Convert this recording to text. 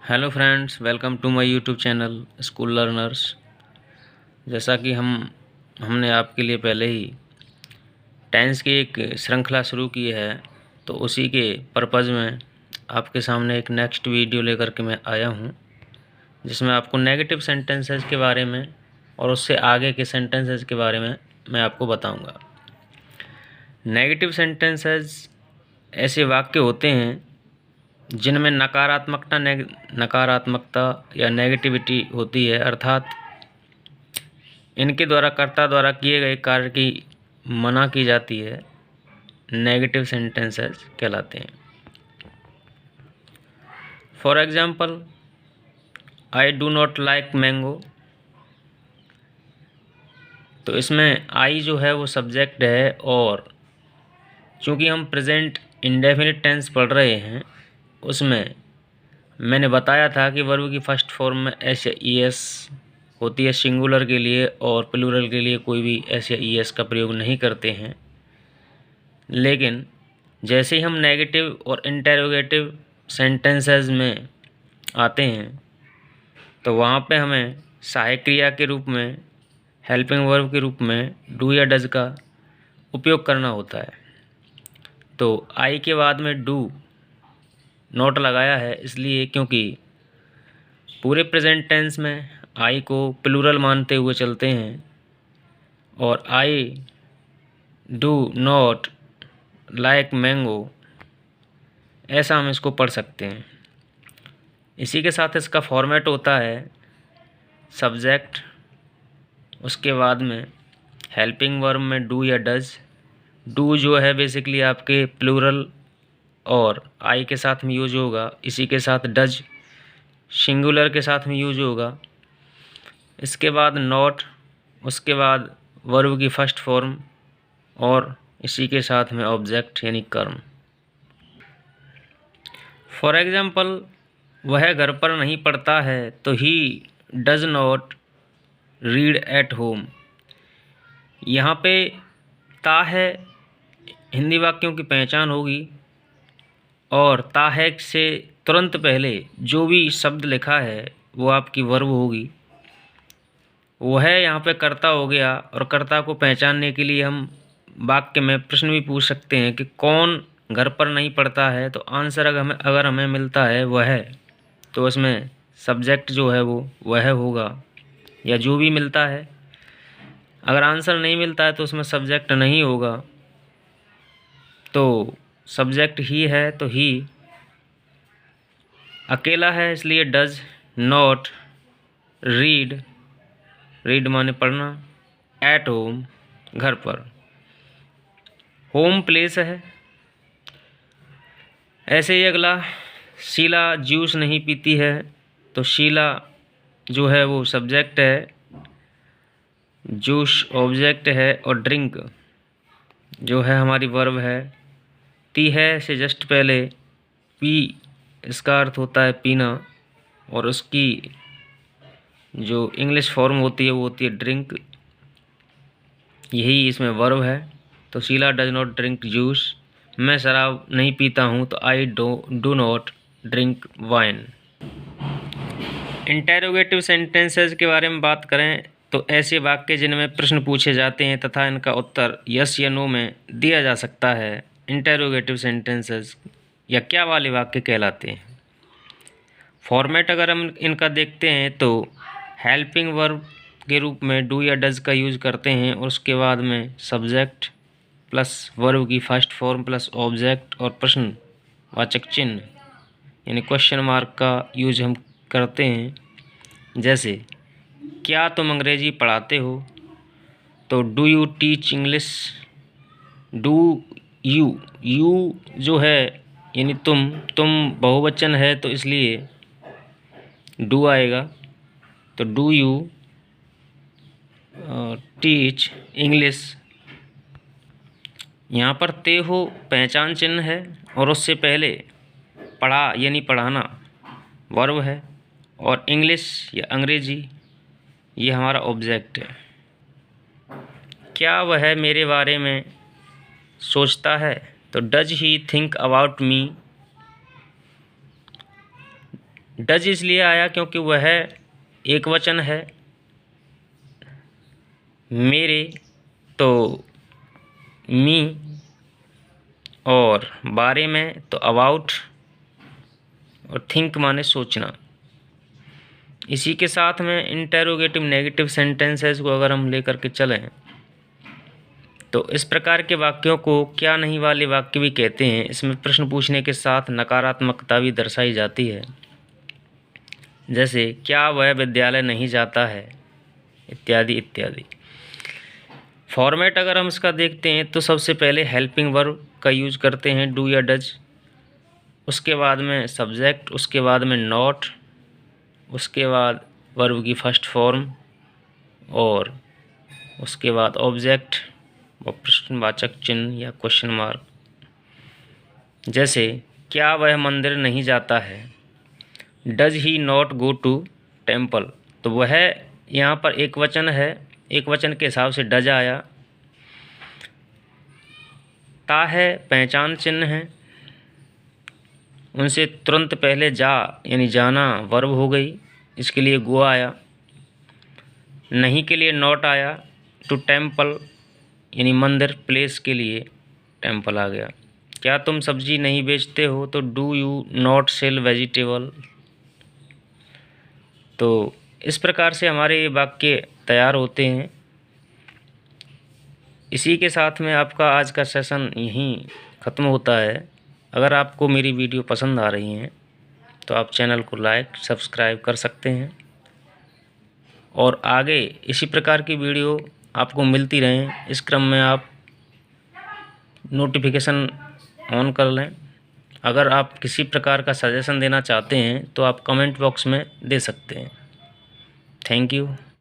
Hello friends, welcome to my YouTube channel school learners. जैसा कि हमने आपके लिए पहले ही टेंस की एक श्रृंखला शुरू की है, तो उसी के पर्पज़ में आपके सामने एक नेक्स्ट वीडियो लेकर के मैं आया हूं, जिसमें आपको नेगेटिव सेंटेंसेस के बारे में और उससे आगे के सेंटेंसेस के बारे में मैं आपको बताऊंगा। नेगेटिव सेंटेंसेस ऐसे वाक्य होते हैं जिनमें नकारात्मकता या नेगेटिविटी होती है, अर्थात इनके द्वारा कर्ता द्वारा किए गए कार्य की मना की जाती है। नेगेटिव सेंटेंसेस कहलाते हैं। For example, I do not like mango. तो इसमें आई जो है वो सब्जेक्ट है, और चूँकि हम प्रेजेंट इंडेफिनिट टेंस पढ़ रहे हैं, उसमें मैंने बताया था कि वर्ब की फर्स्ट फॉर्म में एस या ई एस होती है सिंगुलर के लिए, और प्लूरल के लिए कोई भी एस या ई एस का प्रयोग नहीं करते हैं। लेकिन जैसे ही हम नेगेटिव और इंटेरोगेटिव सेंटेंसेस में आते हैं, तो वहाँ पे हमें सहायक क्रिया के रूप में, हेल्पिंग वर्ब के रूप में डू या डज का उपयोग करना होता है। तो आई के बाद में डू नॉट लगाया है, इसलिए क्योंकि पूरे प्रेजेंट टेंस में आई को प्लूरल मानते हुए चलते हैं, और आई डू नॉट लाइक मैंगो, ऐसा हम इसको पढ़ सकते हैं। इसी के साथ इसका फॉर्मेट होता है सब्जेक्ट, उसके बाद में हेल्पिंग वर्ब में डू या डज। डू जो है बेसिकली आपके प्लूरल और आई के साथ में यूज होगा, इसी के साथ डज सिंगुलर के साथ में यूज होगा। इसके बाद नॉट, उसके बाद वर्ब की फर्स्ट फॉर्म, और इसी के साथ में ऑब्जेक्ट यानी कर्म। फॉर एग्जाम्पल, वह घर पर नहीं पढ़ता है, तो he does not read at home. यहाँ पे ता है हिंदी वाक्यों की पहचान होगी, और ता है से तुरंत पहले जो भी शब्द लिखा है वो आपकी वर्ब होगी। वह यहाँ पे कर्ता हो गया, और कर्ता को पहचानने के लिए हम वाक्य में प्रश्न भी पूछ सकते हैं कि कौन घर पर नहीं पढ़ता है। तो आंसर अगर हमें मिलता है वह, तो उसमें सब्जेक्ट जो है वो वह होगा, या जो भी मिलता है। अगर आंसर नहीं मिलता है तो उसमें सब्जेक्ट नहीं होगा, तो सब्जेक्ट ही है, तो ही अकेला है, इसलिए डज नॉट रीड, रीड माने पढ़ना, एट होम घर पर। होम प्लेस है। ऐसे ही अगला, शीला जूस नहीं पीती है। तो शीला जो है वो सब्जेक्ट है, जूस ऑब्जेक्ट है, और ड्रिंक जो है हमारी वर्ब है। ती है से जस्ट पहले पी, इसका अर्थ होता है पीना, और उसकी जो इंग्लिश फॉर्म होती है वो होती है ड्रिंक, यही इसमें वर्ब है। तो Sheela does not drink juice. मैं शराब नहीं पीता हूँ, तो I do not drink wine. Interrogative sentences के बारे में बात करें, तो ऐसे वाक्य जिनमें प्रश्न पूछे जाते हैं तथा इनका उत्तर यस या नो में दिया जा सकता है, इंटेरोगेटिव सेंटेंसेस या क्या वाले वाक्य कहलाते हैं। फॉर्मेट अगर हम इनका देखते हैं, तो हेल्पिंग वर्ब के रूप में डू या डज का यूज़ करते हैं, और उसके बाद में सब्जेक्ट प्लस वर्ब की फर्स्ट फॉर्म प्लस ऑब्जेक्ट और प्रश्नवाचक चिन्ह यानी क्वेश्चन मार्क का यूज हम करते हैं। जैसे, क्या तुम अंग्रेजी पढ़ाते हो? तो do you teach English. Do you जो है यानी तुम बहुवचन है, तो इसलिए डू आएगा। तो डू यू टीच इंग्लिश। यहाँ पर ते हो पहचान चिन्ह है, और उससे पहले पढ़ा यानी पढ़ाना वर्ब है, और इंग्लिश या अंग्रेजी ये हमारा ऑब्जेक्ट है। क्या वह मेरे बारे में सोचता है? तो does he think about me. Does इसलिए आया क्योंकि वह एक वचन है, मेरे तो मी, और बारे में तो अबाउट, और थिंक माने सोचना। इसी के साथ में इंटेरोगेटिव नेगेटिव सेंटेंसेस को अगर हम लेकर के चलें तो इस प्रकार के वाक्यों को क्या नहीं वाले वाक्य भी कहते हैं। इसमें प्रश्न पूछने के साथ नकारात्मकता भी दर्शाई जाती है, जैसे क्या वह विद्यालय नहीं जाता है, इत्यादि इत्यादि। फॉर्मेट अगर हम इसका देखते हैं तो सबसे पहले हेल्पिंग वर्ब का यूज करते हैं, डू या डज, उसके बाद में सब्जेक्ट, उसके बाद में नॉट, उसके बाद वर्ब की फर्स्ट फॉर्म, और उसके बाद ऑब्जेक्ट और प्रश्नवाचक चिन्ह या क्वेश्चन मार्क। जैसे क्या वह मंदिर नहीं जाता है, does he not go to temple, तो वह यहाँ पर एक वचन है, एक वचन के हिसाब से डज आया। ता है पहचान चिन्ह है, उनसे तुरंत पहले जा यानी जाना वर्ब हो गई, इसके लिए गो आया। नहीं के लिए नॉट आया, टू टेम्पल यानी मंदिर, प्लेस के लिए टेम्पल आ गया। क्या तुम सब्जी नहीं बेचते हो, तो do you not sell vegetable. तो इस प्रकार से हमारे ये वाक्य तैयार होते हैं। इसी के साथ में आपका आज का सेशन यहीं ख़त्म होता है। अगर आपको मेरी वीडियो पसंद आ रही हैं तो आप चैनल को लाइक सब्सक्राइब कर सकते हैं, और आगे इसी प्रकार की वीडियो आपको मिलती रहें, इस क्रम में आप नोटिफिकेशन ऑन कर लें। अगर आप किसी प्रकार का सजेशन देना चाहते हैं तो आप कमेंट बॉक्स में दे सकते हैं। Thank you.